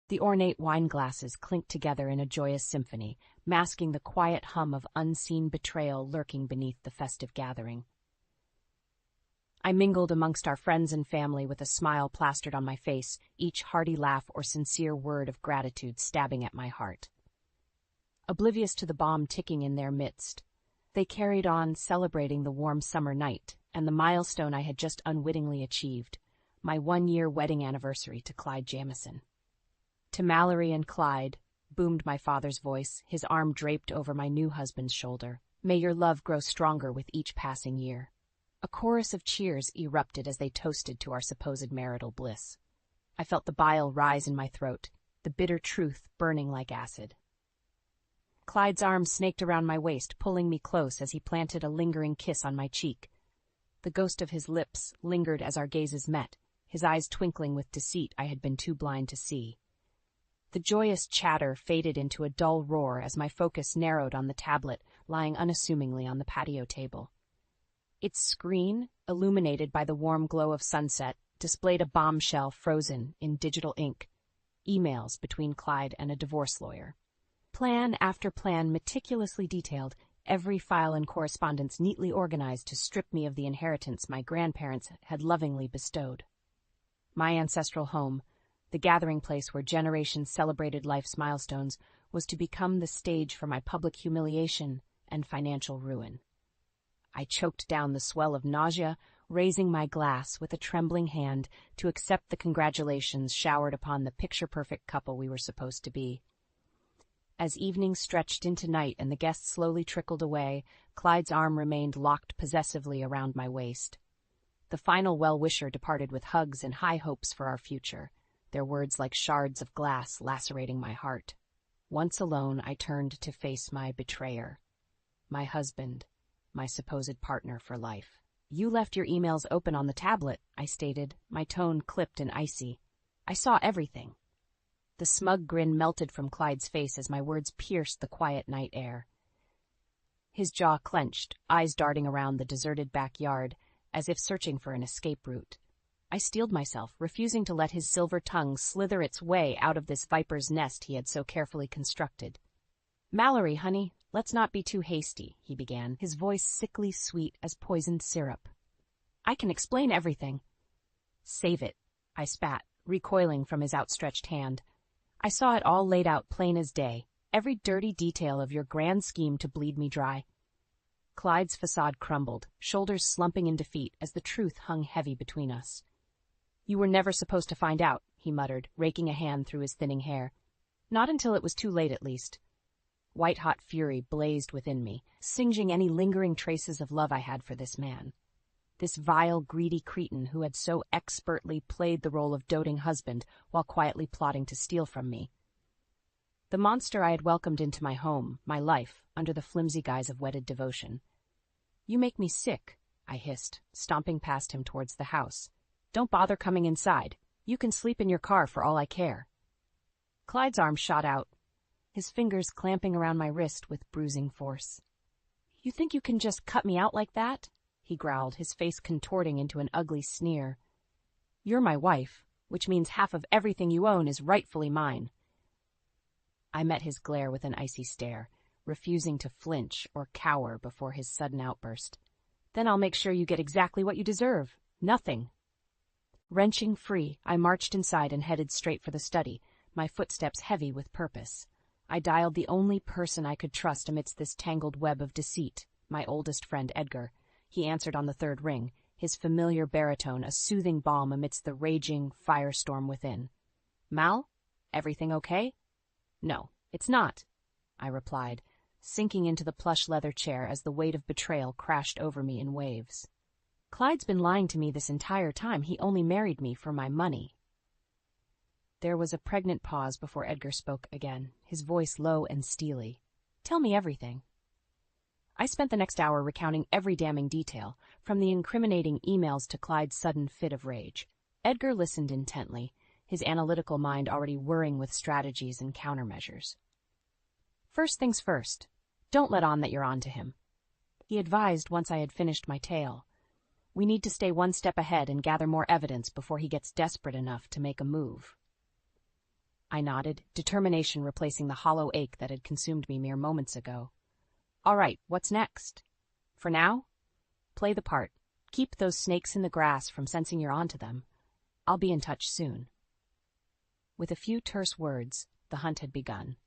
The ornate wine glasses clinked together in a joyous symphony, masking the quiet hum of unseen betrayal lurking beneath the festive gathering. I mingled amongst our friends and family with a smile plastered on my face, each hearty laugh or sincere word of gratitude stabbing at my heart. Oblivious to the bomb ticking in their midst, they carried on celebrating the warm summer night and the milestone I had just unwittingly achieved, my 1-year wedding anniversary to Clyde Jamison. To Mallory and Clyde, boomed my father's voice, his arm draped over my new husband's shoulder. May your love grow stronger with each passing year. A chorus of cheers erupted as they toasted to our supposed marital bliss. I felt the bile rise in my throat, the bitter truth burning like acid. Clyde's arm snaked around my waist, pulling me close as he planted a lingering kiss on my cheek. The ghost of his lips lingered as our gazes met, his eyes twinkling with deceit I had been too blind to see. The joyous chatter faded into a dull roar as my focus narrowed on the tablet lying unassumingly on the patio table. Its screen, illuminated by the warm glow of sunset, displayed a bombshell frozen in digital ink, emails between Clyde and a divorce lawyer. Plan after plan meticulously detailed, every file and correspondence neatly organized to strip me of the inheritance my grandparents had lovingly bestowed. My ancestral home, the gathering place where generations celebrated life's milestones, was to become the stage for my public humiliation and financial ruin. I choked down the swell of nausea, raising my glass with a trembling hand to accept the congratulations showered upon the picture-perfect couple we were supposed to be. As evening stretched into night and the guests slowly trickled away, Clyde's arm remained locked possessively around my waist. The final well-wisher departed with hugs and high hopes for our future, their words like shards of glass lacerating my heart. Once alone, I turned to face my betrayer, my husband, my supposed partner for life. You left your emails open on the tablet, I stated, my tone clipped and icy. I saw everything. The smug grin melted from Clyde's face as my words pierced the quiet night air. His jaw clenched, eyes darting around the deserted backyard, as if searching for an escape route. I steeled myself, refusing to let his silver tongue slither its way out of this viper's nest he had so carefully constructed. Mallory, honey, let's not be too hasty, he began, his voice sickly sweet as poisoned syrup. I can explain everything. Save it, I spat, recoiling from his outstretched hand. I saw it all laid out plain as day, every dirty detail of your grand scheme to bleed me dry. Clyde's facade crumbled, shoulders slumping in defeat as the truth hung heavy between us. You were never supposed to find out, he muttered, raking a hand through his thinning hair. Not until it was too late, at least. White-hot fury blazed within me, singeing any lingering traces of love I had for this man. This vile, greedy cretin who had so expertly played the role of doting husband while quietly plotting to steal from me. The monster I had welcomed into my home, my life, under the flimsy guise of wedded devotion. You make me sick, I hissed, stomping past him towards the house. Don't bother coming inside. You can sleep in your car for all I care. Clyde's arm shot out, his fingers clamping around my wrist with bruising force. You think you can just cut me out like that? He growled, his face contorting into an ugly sneer. You're my wife, which means half of everything you own is rightfully mine. I met his glare with an icy stare, refusing to flinch or cower before his sudden outburst. Then I'll make sure you get exactly what you deserve. Nothing. Wrenching free, I marched inside and headed straight for the study, my footsteps heavy with purpose. I dialed the only person I could trust amidst this tangled web of deceit, my oldest friend Edgar. He answered on the third ring, his familiar baritone a soothing balm amidst the raging firestorm within. Mal? Everything okay? No, it's not, I replied, sinking into the plush leather chair as the weight of betrayal crashed over me in waves. Clyde's been lying to me this entire time. He only married me for my money. There was a pregnant pause before Edgar spoke again, his voice low and steely. Tell me everything. I spent the next hour recounting every damning detail, from the incriminating emails to Clyde's sudden fit of rage. Edgar listened intently, his analytical mind already whirring with strategies and countermeasures. First things first, don't let on that you're on to him, he advised once I had finished my tale. We need to stay one step ahead and gather more evidence before he gets desperate enough to make a move. I nodded, determination replacing the hollow ache that had consumed me mere moments ago. All right, what's next? For now, play the part. Keep those snakes in the grass from sensing you're onto them. I'll be in touch soon. With a few terse words, the hunt had begun.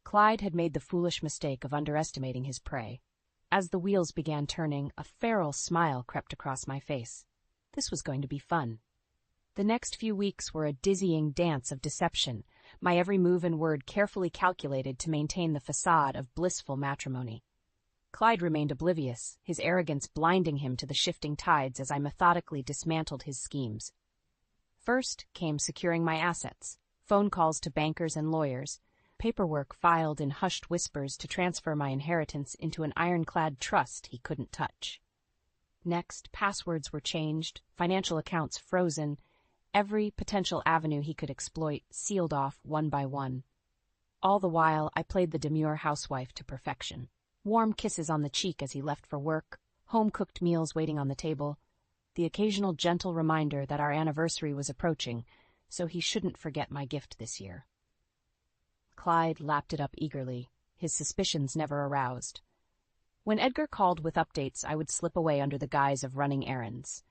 Clyde had made the foolish mistake of underestimating his prey. As the wheels began turning, a feral smile crept across my face. This was going to be fun. The next few weeks were a dizzying dance of deception, my every move and word carefully calculated to maintain the facade of blissful matrimony. Clyde remained oblivious, his arrogance blinding him to the shifting tides as I methodically dismantled his schemes. First came securing my assets, phone calls to bankers and lawyers, paperwork filed in hushed whispers to transfer my inheritance into an ironclad trust he couldn't touch. Next, passwords were changed, financial accounts frozen, every potential avenue he could exploit sealed off one by one. All the while, I played the demure housewife to perfection. Warm kisses on the cheek as he left for work, home-cooked meals waiting on the table, the occasional gentle reminder that our anniversary was approaching, so he shouldn't forget my gift this year. Clyde lapped it up eagerly, his suspicions never aroused. When Edgar called with updates, I would slip away under the guise of running errands,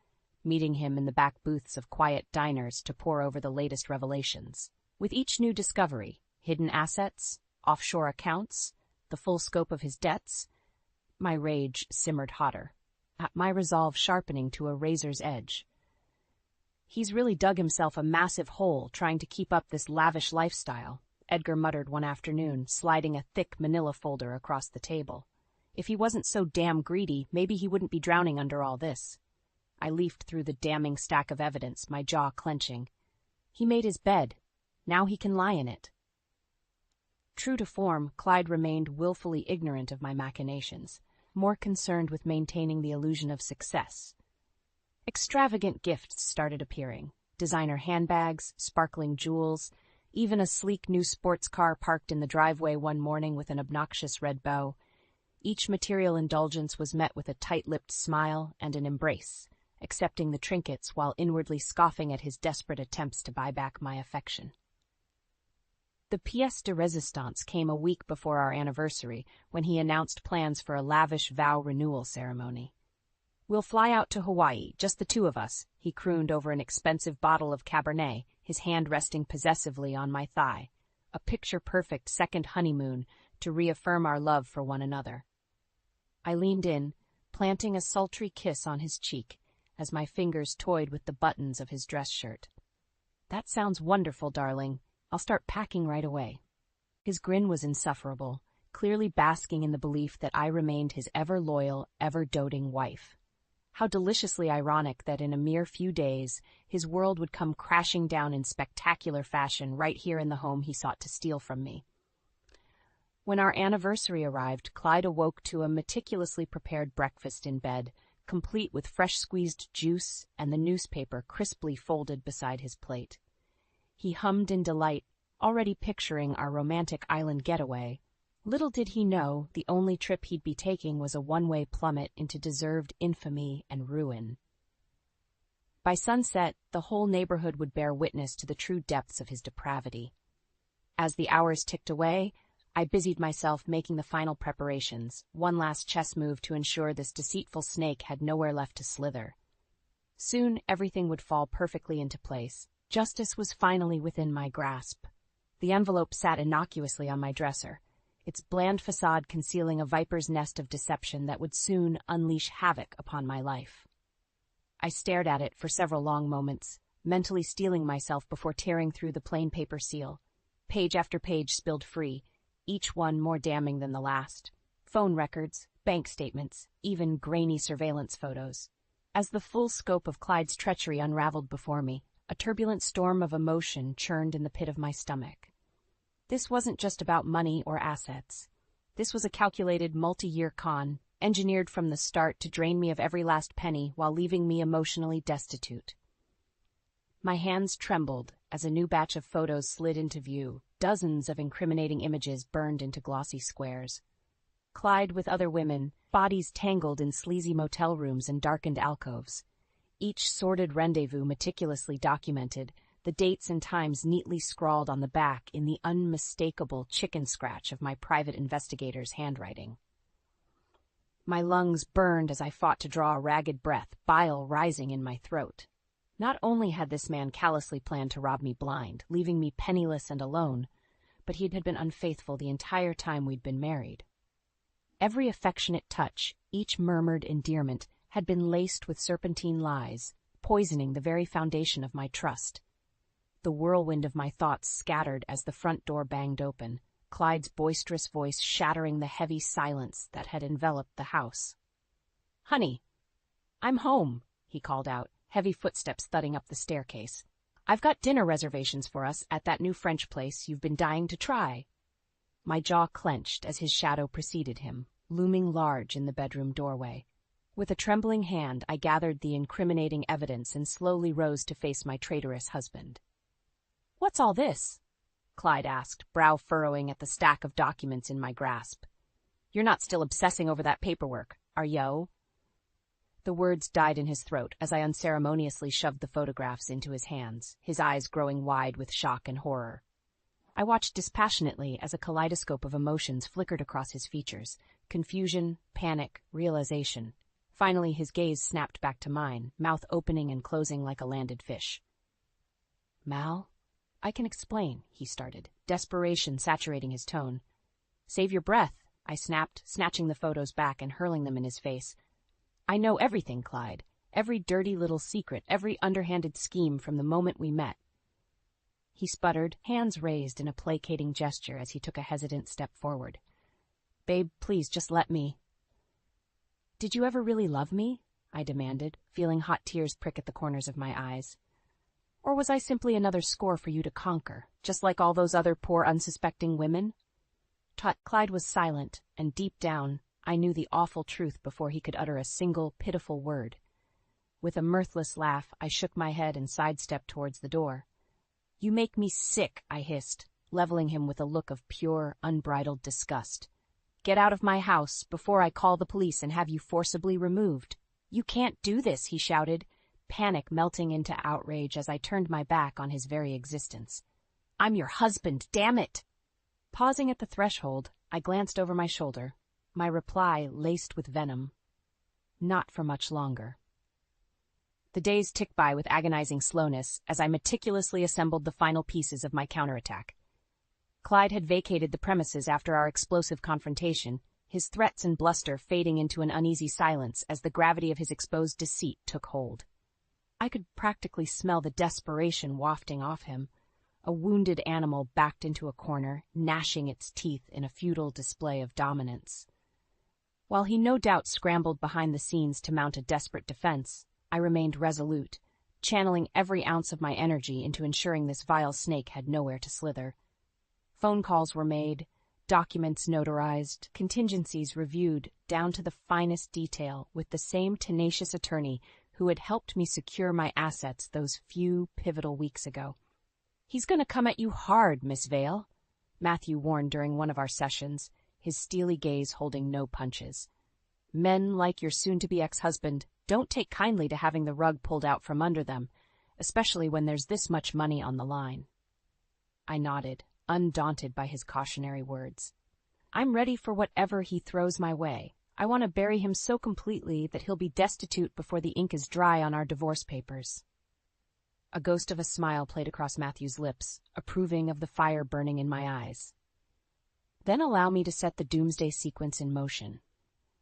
meeting him in the back booths of quiet diners to pore over the latest revelations. With each new discovery, hidden assets, offshore accounts, the full scope of his debts, my rage simmered hotter, my resolve sharpening to a razor's edge. He's really dug himself a massive hole trying to keep up this lavish lifestyle, Edgar muttered one afternoon, sliding a thick manila folder across the table. If he wasn't so damn greedy, maybe he wouldn't be drowning under all this. I leafed through the damning stack of evidence, my jaw clenching. He made his bed. Now he can lie in it. True to form, Clyde remained willfully ignorant of my machinations, more concerned with maintaining the illusion of success. Extravagant gifts started appearing. Designer handbags, sparkling jewels, even a sleek new sports car parked in the driveway one morning with an obnoxious red bow. Each material indulgence was met with a tight-lipped smile and an embrace, accepting the trinkets while inwardly scoffing at his desperate attempts to buy back my affection. The pièce de résistance came a week before our anniversary, when he announced plans for a lavish vow renewal ceremony. "We'll fly out to Hawaii, just the two of us," he crooned over an expensive bottle of Cabernet, his hand resting possessively on my thigh, a picture-perfect second honeymoon to reaffirm our love for one another. I leaned in, planting a sultry kiss on his cheek, as my fingers toyed with the buttons of his dress shirt. "That sounds wonderful, darling. I'll start packing right away." His grin was insufferable, clearly basking in the belief that I remained his ever-loyal, ever-doting wife. How deliciously ironic that in a mere few days, his world would come crashing down in spectacular fashion right here in the home he sought to steal from me. When our anniversary arrived, Clyde awoke to a meticulously prepared breakfast in bed, complete with fresh squeezed juice and the newspaper crisply folded beside his plate. He hummed in delight, already picturing our romantic island getaway. Little did he know the only trip he'd be taking was a one-way plummet into deserved infamy and ruin. By sunset, the whole neighborhood would bear witness to the true depths of his depravity. As the hours ticked away, I busied myself making the final preparations, one last chess move to ensure this deceitful snake had nowhere left to slither. Soon everything would fall perfectly into place. Justice was finally within my grasp. The envelope sat innocuously on my dresser, its bland facade concealing a viper's nest of deception that would soon unleash havoc upon my life. I stared at it for several long moments, mentally steeling myself before tearing through the plain paper seal. Page after page spilled free, each one more damning than the last. Phone records, bank statements, even grainy surveillance photos. As the full scope of Clyde's treachery unraveled before me, a turbulent storm of emotion churned in the pit of my stomach. This wasn't just about money or assets. This was a calculated multi-year con, engineered from the start to drain me of every last penny while leaving me emotionally destitute. My hands trembled as a new batch of photos slid into view, dozens of incriminating images burned into glossy squares. Clyde with other women, bodies tangled in sleazy motel rooms and darkened alcoves. Each sordid rendezvous meticulously documented, the dates and times neatly scrawled on the back in the unmistakable chicken scratch of my private investigator's handwriting. My lungs burned as I fought to draw a ragged breath, bile rising in my throat. Not only had this man callously planned to rob me blind, leaving me penniless and alone, but he had been unfaithful the entire time we'd been married. Every affectionate touch, each murmured endearment, had been laced with serpentine lies, poisoning the very foundation of my trust. The whirlwind of my thoughts scattered as the front door banged open, Clyde's boisterous voice shattering the heavy silence that had enveloped the house. "Honey, I'm home," he called out, heavy footsteps thudding up the staircase. "I've got dinner reservations for us at that new French place you've been dying to try." My jaw clenched as his shadow preceded him, looming large in the bedroom doorway. With a trembling hand, I gathered the incriminating evidence and slowly rose to face my traitorous husband. "What's all this?" Clyde asked, brow furrowing at the stack of documents in my grasp. "You're not still obsessing over that paperwork, are yo?" The words died in his throat as I unceremoniously shoved the photographs into his hands, his eyes growing wide with shock and horror. I watched dispassionately as a kaleidoscope of emotions flickered across his features: confusion, panic, realization. Finally, his gaze snapped back to mine, mouth opening and closing like a landed fish. "Mal, I can explain," he started, desperation saturating his tone. "Save your breath," I snapped, snatching the photos back and hurling them in his face. "I know everything, Clyde. Every dirty little secret, every underhanded scheme from the moment we met." He sputtered, hands raised in a placating gesture as he took a hesitant step forward. "Babe, please, just let me." "Did you ever really love me?" I demanded, feeling hot tears prick at the corners of my eyes. "Or was I simply another score for you to conquer, just like all those other poor unsuspecting women?" Clyde was silent, and deep down, I knew the awful truth before he could utter a single, pitiful word. With a mirthless laugh, I shook my head and sidestepped towards the door. "You make me sick," I hissed, leveling him with a look of pure, unbridled disgust. "Get out of my house before I call the police and have you forcibly removed." "You can't do this," he shouted, panic melting into outrage as I turned my back on his very existence. "I'm your husband, damn it!" Pausing at the threshold, I glanced over my shoulder, my reply laced with venom. "Not for much longer." The days ticked by with agonizing slowness as I meticulously assembled the final pieces of my counterattack. Clyde had vacated the premises after our explosive confrontation, his threats and bluster fading into an uneasy silence as the gravity of his exposed deceit took hold. I could practically smell the desperation wafting off him, a wounded animal backed into a corner, gnashing its teeth in a futile display of dominance. While he no doubt scrambled behind the scenes to mount a desperate defense, I remained resolute, channeling every ounce of my energy into ensuring this vile snake had nowhere to slither. Phone calls were made, documents notarized, contingencies reviewed down to the finest detail with the same tenacious attorney who had helped me secure my assets those few pivotal weeks ago. "He's going to come at you hard, Miss Vale," Matthew warned during one of our sessions, his steely gaze holding no punches. "Men like your soon-to-be ex-husband don't take kindly to having the rug pulled out from under them, especially when there's this much money on the line." I nodded, undaunted by his cautionary words. "I'm ready for whatever he throws my way. I want to bury him so completely that he'll be destitute before the ink is dry on our divorce papers." A ghost of a smile played across Matthew's lips, approving of the fire burning in my eyes. "Then allow me to set the doomsday sequence in motion.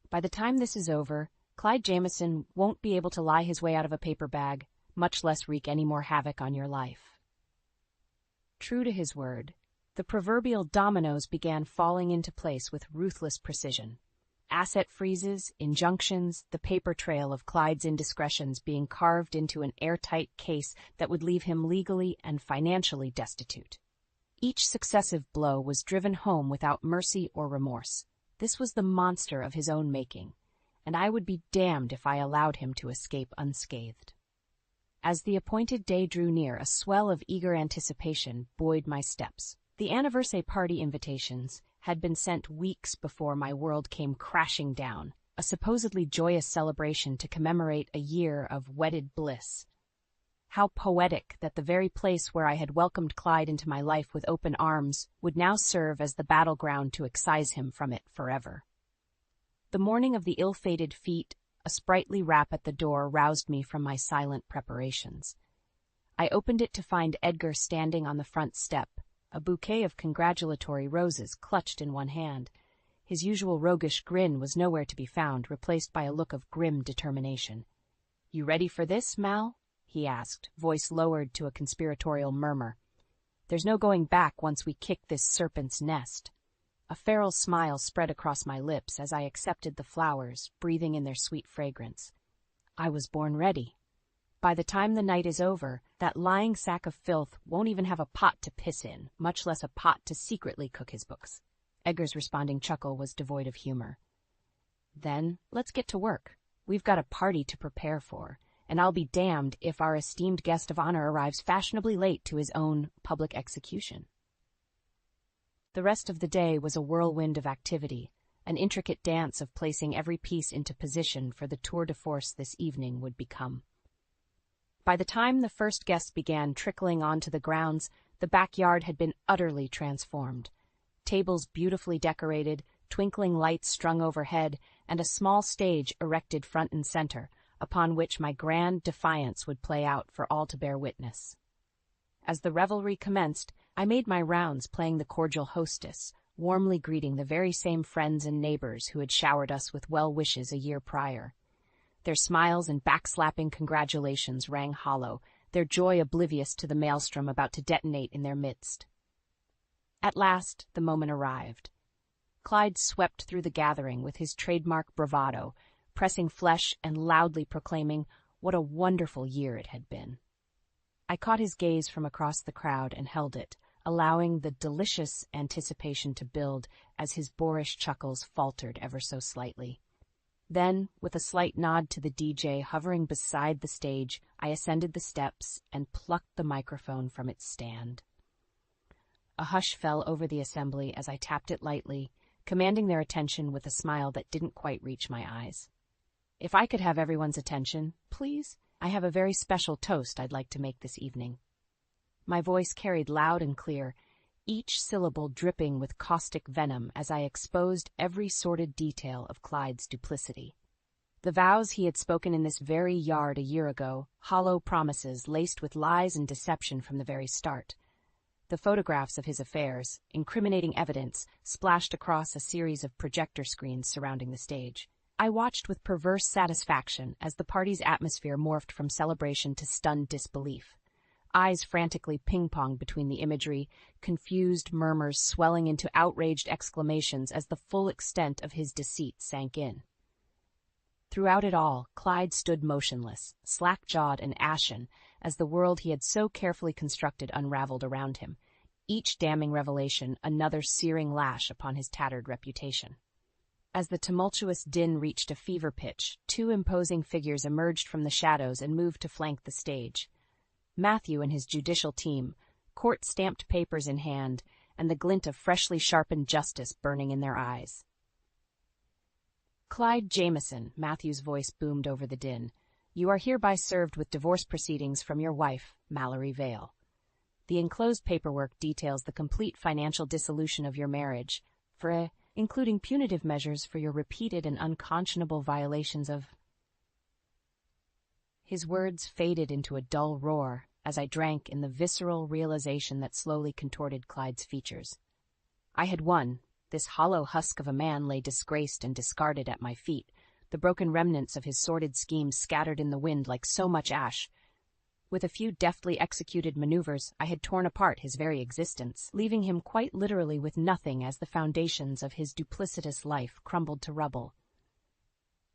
By the time this is over, Clyde Jameson won't be able to lie his way out of a paper bag, much less wreak any more havoc on your life." True to his word, the proverbial dominoes began falling into place with ruthless precision. Asset freezes, injunctions, the paper trail of Clyde's indiscretions being carved into an airtight case that would leave him legally and financially destitute. Each successive blow was driven home without mercy or remorse. This was the monster of his own making, and I would be damned if I allowed him to escape unscathed. As the appointed day drew near, a swell of eager anticipation buoyed my steps. The anniversary party invitations had been sent weeks before my world came crashing down, a supposedly joyous celebration to commemorate a year of wedded bliss. How poetic that the very place where I had welcomed Clyde into my life with open arms would now serve as the battleground to excise him from it forever. The morning of the ill-fated feat, a sprightly rap at the door roused me from my silent preparations. I opened it to find Edgar standing on the front step, a bouquet of congratulatory roses clutched in one hand. His usual roguish grin was nowhere to be found, replaced by a look of grim determination. "You ready for this, Mal?" he asked, voice lowered to a conspiratorial murmur. "There's no going back once we kick this serpent's nest." A feral smile spread across my lips as I accepted the flowers, breathing in their sweet fragrance. I was born ready. By the time the night is over, that lying sack of filth won't even have a pot to piss in, much less a pot to secretly cook his books. Edgar's responding chuckle was devoid of humor. "Then, let's get to work. We've got a party to prepare for, and I'll be damned if our esteemed guest of honor arrives fashionably late to his own public execution." The rest of the day was a whirlwind of activity, an intricate dance of placing every piece into position for the tour de force this evening would become. By the time the first guests began trickling onto the grounds, the backyard had been utterly transformed. Tables beautifully decorated, twinkling lights strung overhead, and a small stage erected front and center, upon which my grand defiance would play out for all to bear witness. As the revelry commenced, I made my rounds playing the cordial hostess, warmly greeting the very same friends and neighbors who had showered us with well wishes a year prior. Their smiles and backslapping congratulations rang hollow, their joy oblivious to the maelstrom about to detonate in their midst. At last, the moment arrived. Clyde swept through the gathering with his trademark bravado, pressing flesh and loudly proclaiming what a wonderful year it had been. I caught his gaze from across the crowd and held it, allowing the delicious anticipation to build as his boorish chuckles faltered ever so slightly. Then, with a slight nod to the DJ hovering beside the stage, I ascended the steps and plucked the microphone from its stand. A hush fell over the assembly as I tapped it lightly, commanding their attention with a smile that didn't quite reach my eyes. If I could have everyone's attention, please, I have a very special toast I'd like to make this evening. My voice carried loud and clear, each syllable dripping with caustic venom as I exposed every sordid detail of Clyde's duplicity. The vows he had spoken in this very yard a year ago, hollow promises laced with lies and deception from the very start. The photographs of his affairs, incriminating evidence, splashed across a series of projector screens surrounding the stage. I watched with perverse satisfaction as the party's atmosphere morphed from celebration to stunned disbelief. Eyes frantically ping-ponged between the imagery, confused murmurs swelling into outraged exclamations as the full extent of his deceit sank in. Throughout it all, Clyde stood motionless, slack-jawed and ashen, as the world he had so carefully constructed unraveled around him, each damning revelation another searing lash upon his tattered reputation. As the tumultuous din reached a fever pitch, two imposing figures emerged from the shadows and moved to flank the stage. Matthew and his judicial team, court-stamped papers in hand, and the glint of freshly sharpened justice burning in their eyes. "Clyde Jameson," Matthew's voice boomed over the din, "you are hereby served with divorce proceedings from your wife, Mallory Vale. The enclosed paperwork details the complete financial dissolution of your marriage, including punitive measures for your repeated and unconscionable violations of—" His words faded into a dull roar as I drank in the visceral realization that slowly contorted Clyde's features. I had won. This hollow husk of a man lay disgraced and discarded at my feet, the broken remnants of his sordid schemes scattered in the wind like so much ash. With a few deftly executed maneuvers, I had torn apart his very existence, leaving him quite literally with nothing as the foundations of his duplicitous life crumbled to rubble.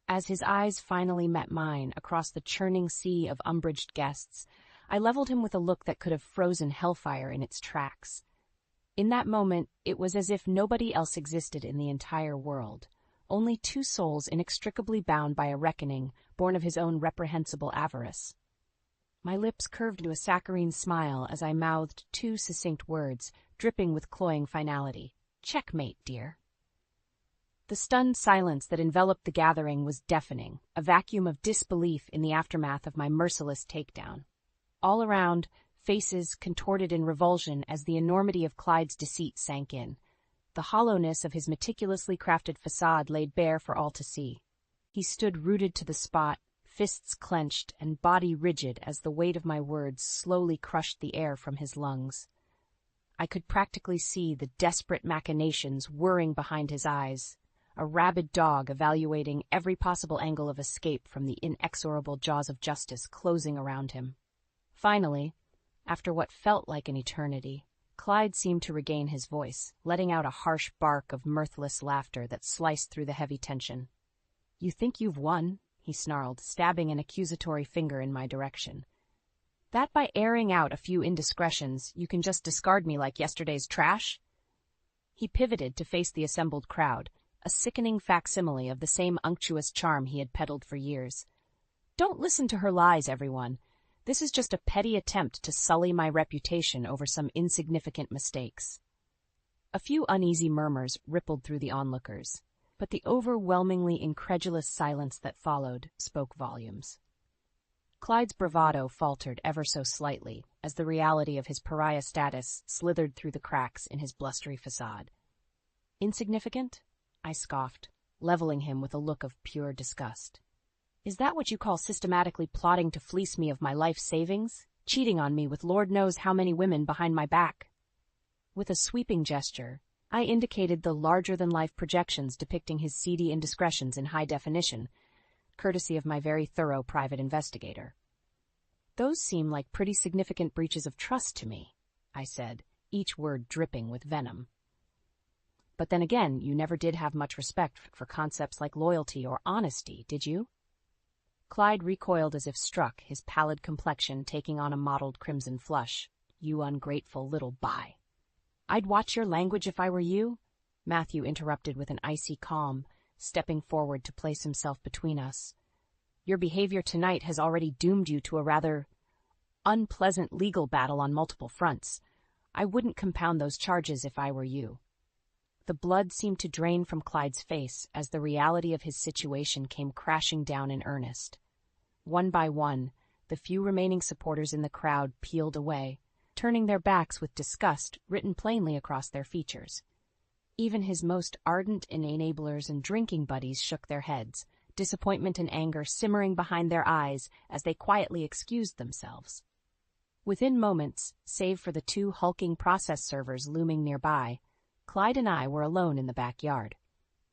As his eyes finally met mine across the churning sea of umbraged guests, I leveled him with a look that could have frozen hellfire in its tracks. In that moment, it was as if nobody else existed in the entire world, only two souls inextricably bound by a reckoning born of his own reprehensible avarice. My lips curved into a saccharine smile as I mouthed two succinct words, dripping with cloying finality. "Checkmate, dear." The stunned silence that enveloped the gathering was deafening, a vacuum of disbelief in the aftermath of my merciless takedown. All around, faces contorted in revulsion as the enormity of Clyde's deceit sank in. The hollowness of his meticulously crafted facade laid bare for all to see. He stood rooted to the spot, fists clenched and body rigid as the weight of my words slowly crushed the air from his lungs. I could practically see the desperate machinations whirring behind his eyes, a rabid dog evaluating every possible angle of escape from the inexorable jaws of justice closing around him. Finally, after what felt like an eternity, Clyde seemed to regain his voice, letting out a harsh bark of mirthless laughter that sliced through the heavy tension. "You think you've won," he snarled, stabbing an accusatory finger in my direction. "That by airing out a few indiscretions, you can just discard me like yesterday's trash?" He pivoted to face the assembled crowd, a sickening facsimile of the same unctuous charm he had peddled for years. "Don't listen to her lies, everyone. This is just a petty attempt to sully my reputation over some insignificant mistakes." A few uneasy murmurs rippled through the onlookers, but the overwhelmingly incredulous silence that followed spoke volumes. Clyde's bravado faltered ever so slightly as the reality of his pariah status slithered through the cracks in his blustery facade. "Insignificant?" I scoffed, leveling him with a look of pure disgust. "Is that what you call systematically plotting to fleece me of my life savings? Cheating on me with Lord knows how many women behind my back?" With a sweeping gesture, I indicated the larger-than-life projections depicting his seedy indiscretions in high definition, courtesy of my very thorough private investigator. "Those seem like pretty significant breaches of trust to me," I said, each word dripping with venom. "But then again, you never did have much respect for concepts like loyalty or honesty, did you?" Clyde recoiled as if struck, his pallid complexion taking on a mottled crimson flush. "You ungrateful little bye." "I'd watch your language if I were you," Matthew interrupted with an icy calm, stepping forward to place himself between us. "Your behavior tonight has already doomed you to a rather unpleasant legal battle on multiple fronts. I wouldn't compound those charges if I were you." The blood seemed to drain from Clyde's face as the reality of his situation came crashing down in earnest. One by one, the few remaining supporters in the crowd peeled away, turning their backs with disgust written plainly across their features. Even his most ardent enablers and drinking buddies shook their heads, disappointment and anger simmering behind their eyes as they quietly excused themselves. Within moments, save for the two hulking process servers looming nearby, Clyde and I were alone in the backyard,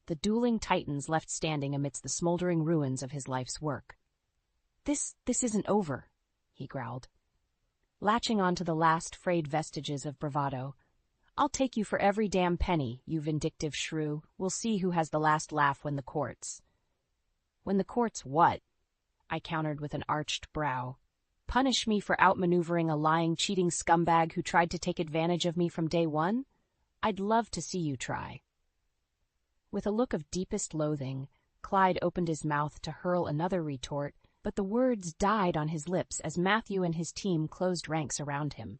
the dueling titans left standing amidst the smoldering ruins of his life's work. This isn't over," he growled, latching onto the last frayed vestiges of bravado. "I'll take you for every damn penny, you vindictive shrew. We'll see who has the last laugh when the courts—" "When the courts what?" I countered with an arched brow. "Punish me for outmaneuvering a lying, cheating scumbag who tried to take advantage of me from day one? I'd love to see you try." With a look of deepest loathing, Clyde opened his mouth to hurl another retort, but the words died on his lips as Matthew and his team closed ranks around him.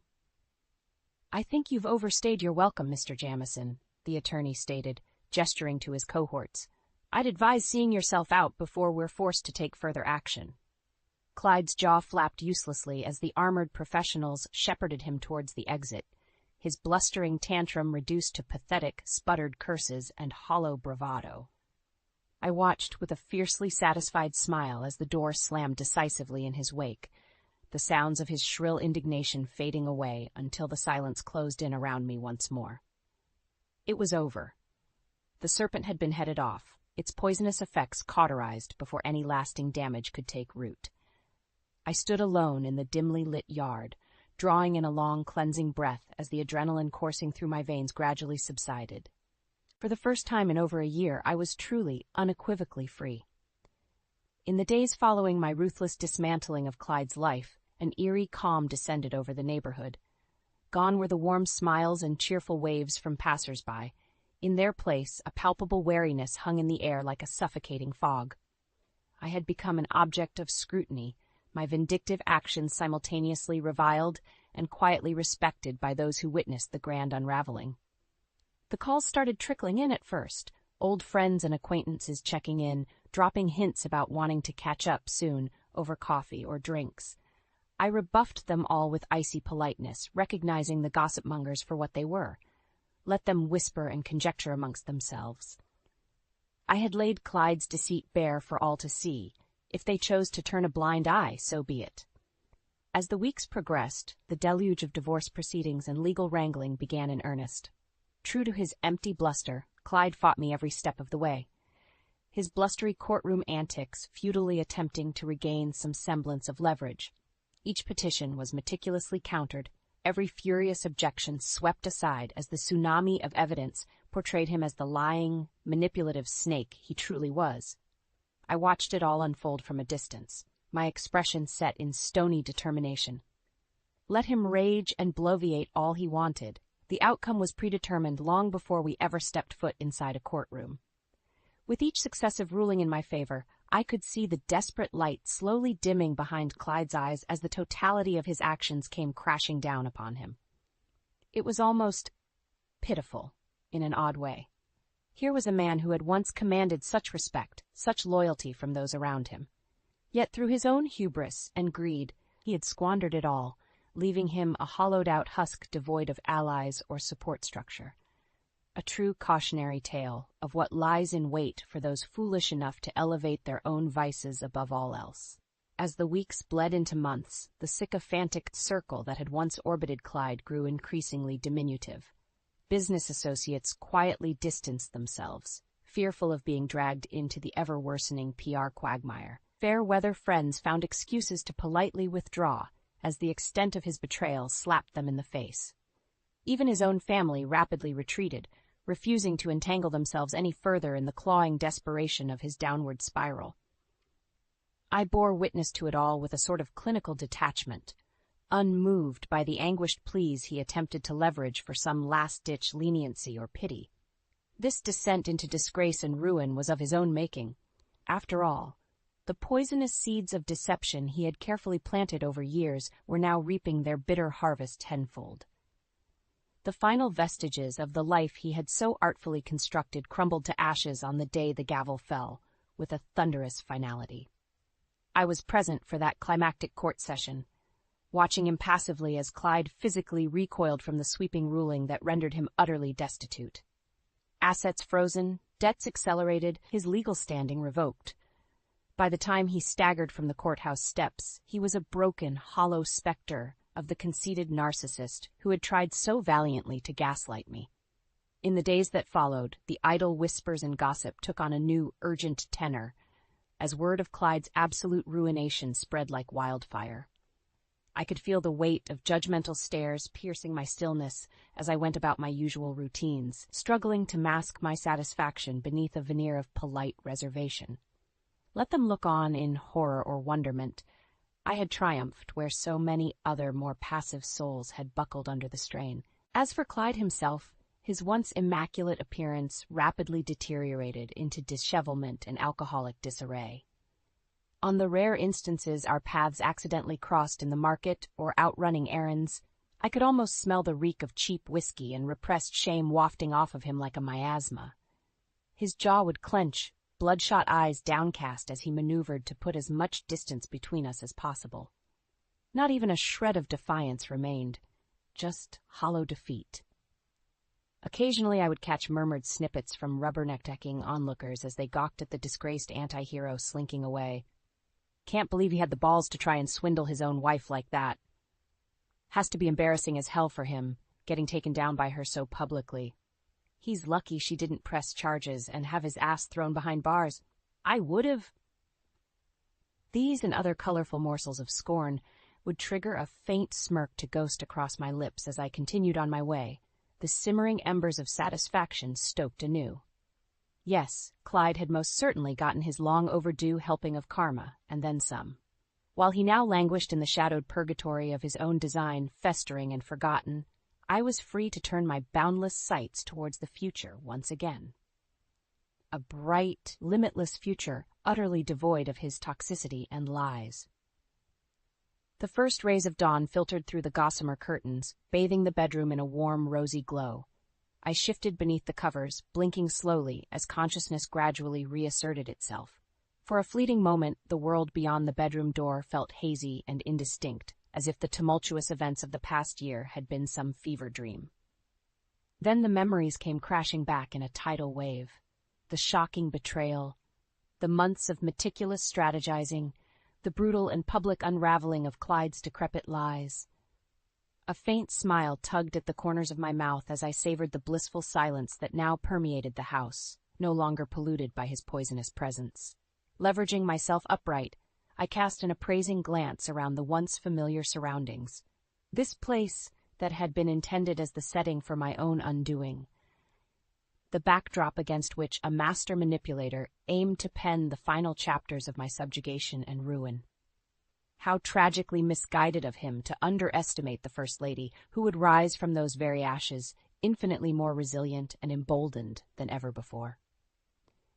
"I think you've overstayed your welcome, Mr. Jamison," the attorney stated, gesturing to his cohorts. "I'd advise seeing yourself out before we're forced to take further action." Clyde's jaw flapped uselessly as the armored professionals shepherded him towards the exit, his blustering tantrum reduced to pathetic, sputtered curses and hollow bravado. I watched with a fiercely satisfied smile as the door slammed decisively in his wake, the sounds of his shrill indignation fading away until the silence closed in around me once more. It was over. The serpent had been headed off, its poisonous effects cauterized before any lasting damage could take root. I stood alone in the dimly lit yard, drawing in a long, cleansing breath as the adrenaline coursing through my veins gradually subsided. For the first time in over a year, I was truly, unequivocally free. In the days following my ruthless dismantling of Clyde's life, an eerie calm descended over the neighborhood. Gone were the warm smiles and cheerful waves from passers-by. In their place, a palpable wariness hung in the air like a suffocating fog. I had become an object of scrutiny, my vindictive actions simultaneously reviled and quietly respected by those who witnessed the grand unraveling. The calls started trickling in at first, old friends and acquaintances checking in, dropping hints about wanting to catch up soon over coffee or drinks. I rebuffed them all with icy politeness, recognizing the gossip-mongers for what they were. Let them whisper and conjecture amongst themselves. I had laid Clyde's deceit bare for all to see. If they chose to turn a blind eye, so be it. As the weeks progressed, the deluge of divorce proceedings and legal wrangling began in earnest. True to his empty bluster, Clyde fought me every step of the way. His blustery courtroom antics futilely attempting to regain some semblance of leverage. Each petition was meticulously countered, every furious objection swept aside as the tsunami of evidence portrayed him as the lying, manipulative snake he truly was. I watched it all unfold from a distance, my expression set in stony determination. Let him rage and bloviate all he wanted. The outcome was predetermined long before we ever stepped foot inside a courtroom. With each successive ruling in my favor, I could see the desperate light slowly dimming behind Clyde's eyes as the totality of his actions came crashing down upon him. It was almost pitiful, in an odd way. Here was a man who had once commanded such respect, such loyalty from those around him. Yet through his own hubris and greed, he had squandered it all, leaving him a hollowed-out husk devoid of allies or support structure. A true cautionary tale of what lies in wait for those foolish enough to elevate their own vices above all else. As the weeks bled into months, the sycophantic circle that had once orbited Clyde grew increasingly diminutive. Business associates quietly distanced themselves, fearful of being dragged into the ever-worsening PR quagmire. Fair-weather friends found excuses to politely withdraw, as the extent of his betrayal slapped them in the face. Even his own family rapidly retreated, refusing to entangle themselves any further in the clawing desperation of his downward spiral. I bore witness to it all with a sort of clinical detachment, unmoved by the anguished pleas he attempted to leverage for some last-ditch leniency or pity. This descent into disgrace and ruin was of his own making. After all, the poisonous seeds of deception he had carefully planted over years were now reaping their bitter harvest tenfold. The final vestiges of the life he had so artfully constructed crumbled to ashes on the day the gavel fell, with a thunderous finality. I was present for that climactic court session, watching impassively as Clyde physically recoiled from the sweeping ruling that rendered him utterly destitute. Assets frozen, debts accelerated, his legal standing revoked. By the time he staggered from the courthouse steps, he was a broken, hollow specter of the conceited narcissist who had tried so valiantly to gaslight me. In the days that followed, the idle whispers and gossip took on a new, urgent tenor, as word of Clyde's absolute ruination spread like wildfire. I could feel the weight of judgmental stares piercing my stillness as I went about my usual routines, struggling to mask my satisfaction beneath a veneer of polite reservation. Let them look on in horror or wonderment. I had triumphed where so many other more passive souls had buckled under the strain. As for Clyde himself, his once immaculate appearance rapidly deteriorated into dishevelment and alcoholic disarray. On the rare instances our paths accidentally crossed in the market or out running errands, I could almost smell the reek of cheap whiskey and repressed shame wafting off of him like a miasma. His jaw would clench, bloodshot eyes downcast as he maneuvered to put as much distance between us as possible. Not even a shred of defiance remained, just hollow defeat. Occasionally I would catch murmured snippets from rubberneck-decking onlookers as they gawked at the disgraced anti-hero slinking away. Can't believe he had the balls to try and swindle his own wife like that. Has to be embarrassing as hell for him, getting taken down by her so publicly. He's lucky she didn't press charges and have his ass thrown behind bars. I would have. These and other colorful morsels of scorn would trigger a faint smirk to ghost across my lips as I continued on my way, the simmering embers of satisfaction stoked anew. Yes, Clyde had most certainly gotten his long-overdue helping of karma, and then some. While he now languished in the shadowed purgatory of his own design, festering and forgotten, I was free to turn my boundless sights towards the future once again. A bright, limitless future, utterly devoid of his toxicity and lies. The first rays of dawn filtered through the gossamer curtains, bathing the bedroom in a warm, rosy glow. I shifted beneath the covers, blinking slowly as consciousness gradually reasserted itself. For a fleeting moment, the world beyond the bedroom door felt hazy and indistinct, as if the tumultuous events of the past year had been some fever dream. Then the memories came crashing back in a tidal wave. The shocking betrayal, the months of meticulous strategizing, the brutal and public unraveling of Clyde's decrepit lies. A faint smile tugged at the corners of my mouth as I savored the blissful silence that now permeated the house, no longer polluted by his poisonous presence. Leveraging myself upright, I cast an appraising glance around the once familiar surroundings. This place that had been intended as the setting for my own undoing. The backdrop against which a master manipulator aimed to pen the final chapters of my subjugation and ruin. How tragically misguided of him to underestimate the First Lady, who would rise from those very ashes, infinitely more resilient and emboldened than ever before.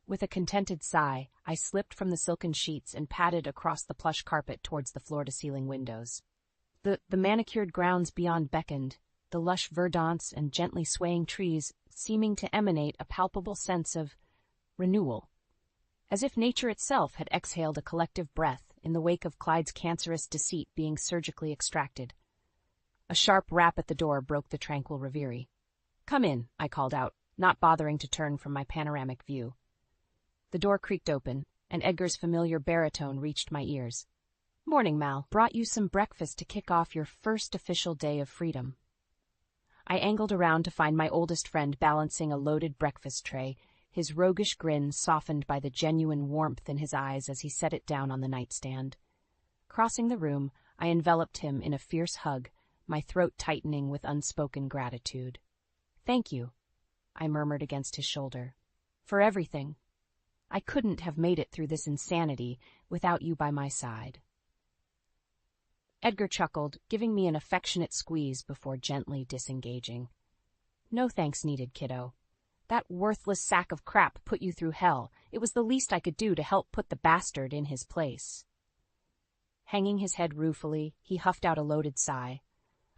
With a contented sigh, I slipped from the silken sheets and padded across the plush carpet towards the floor-to-ceiling windows. The manicured grounds beyond beckoned, the lush verdants and gently swaying trees seeming to emanate a palpable sense of renewal, as if nature itself had exhaled a collective breath in the wake of Clyde's cancerous deceit being surgically extracted. A sharp rap at the door broke the tranquil reverie. "Come in," I called out, not bothering to turn from my panoramic view. The door creaked open, and Edgar's familiar baritone reached my ears. "Morning, Mal. Brought you some breakfast to kick off your first official day of freedom." I angled around to find my oldest friend balancing a loaded breakfast tray, his roguish grin softened by the genuine warmth in his eyes as he set it down on the nightstand. Crossing the room, I enveloped him in a fierce hug, my throat tightening with unspoken gratitude. "Thank you," I murmured against his shoulder, "for everything. I couldn't have made it through this insanity without you by my side." Edgar chuckled, giving me an affectionate squeeze before gently disengaging. "No thanks needed, kiddo. That worthless sack of crap put you through hell. It was the least I could do to help put the bastard in his place." Hanging his head ruefully, he huffed out a loaded sigh.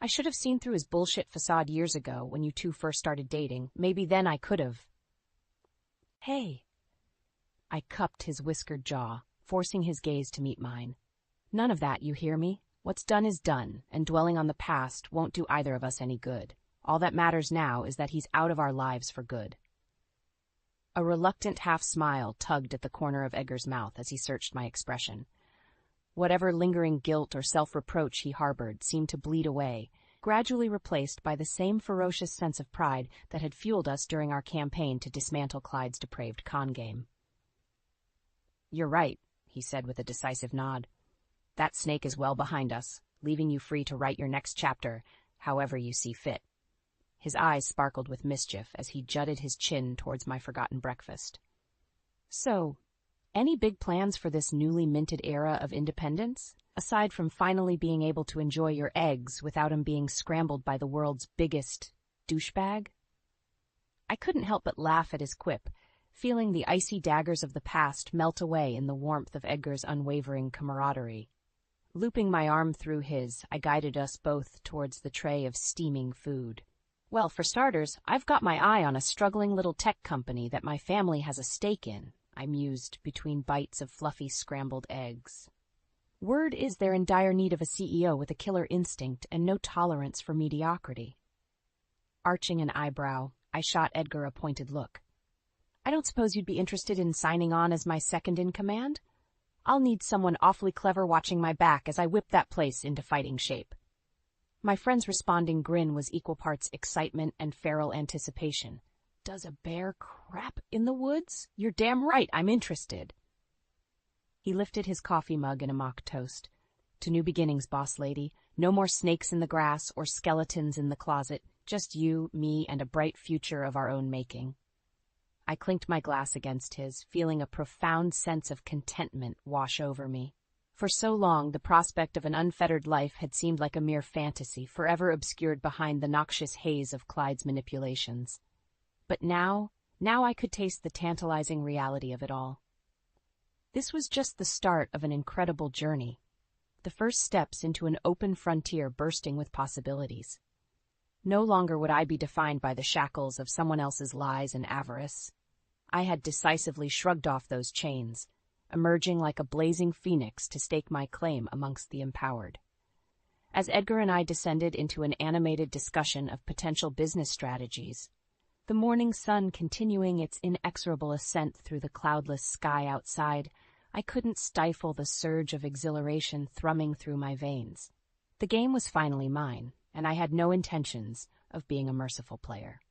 "I should have seen through his bullshit facade years ago when you two first started dating. Maybe then I could have." "Hey." I cupped his whiskered jaw, forcing his gaze to meet mine. "None of that, you hear me? What's done is done, and dwelling on the past won't do either of us any good. All that matters now is that he's out of our lives for good." A reluctant half-smile tugged at the corner of Edgar's mouth as he searched my expression. Whatever lingering guilt or self-reproach he harbored seemed to bleed away, gradually replaced by the same ferocious sense of pride that had fueled us during our campaign to dismantle Clyde's depraved con game. "You're right," he said with a decisive nod. "That snake is well behind us, leaving you free to write your next chapter, however you see fit." His eyes sparkled with mischief as he jutted his chin towards my forgotten breakfast. "So, any big plans for this newly minted era of independence, aside from finally being able to enjoy your eggs without 'em being scrambled by the world's biggest douchebag?" I couldn't help but laugh at his quip, feeling the icy daggers of the past melt away in the warmth of Edgar's unwavering camaraderie. Looping my arm through his, I guided us both towards the tray of steaming food. "Well, for starters, I've got my eye on a struggling little tech company that my family has a stake in," I mused between bites of fluffy scrambled eggs. "Word is they're in dire need of a CEO with a killer instinct and no tolerance for mediocrity." Arching an eyebrow, I shot Edgar a pointed look. "I don't suppose you'd be interested in signing on as my second-in-command? I'll need someone awfully clever watching my back as I whip that place into fighting shape." My friend's responding grin was equal parts excitement and feral anticipation. "Does a bear crap in the woods? You're damn right I'm interested." He lifted his coffee mug in a mock toast. "To new beginnings, boss lady. No more snakes in the grass or skeletons in the closet. Just you, me, and a bright future of our own making." I clinked my glass against his, feeling a profound sense of contentment wash over me. For so long, the prospect of an unfettered life had seemed like a mere fantasy, forever obscured behind the noxious haze of Clyde's manipulations. But now I could taste the tantalizing reality of it all. This was just the start of an incredible journey, the first steps into an open frontier bursting with possibilities. No longer would I be defined by the shackles of someone else's lies and avarice. I had decisively shrugged off those chains, emerging like a blazing phoenix to stake my claim amongst the empowered. as Edgar and I descended into an animated discussion of potential business strategies. The morning sun continuing its inexorable ascent through the cloudless sky outside, I couldn't stifle the surge of exhilaration thrumming through my veins. The game was finally mine, and I had no intentions of being a merciful player.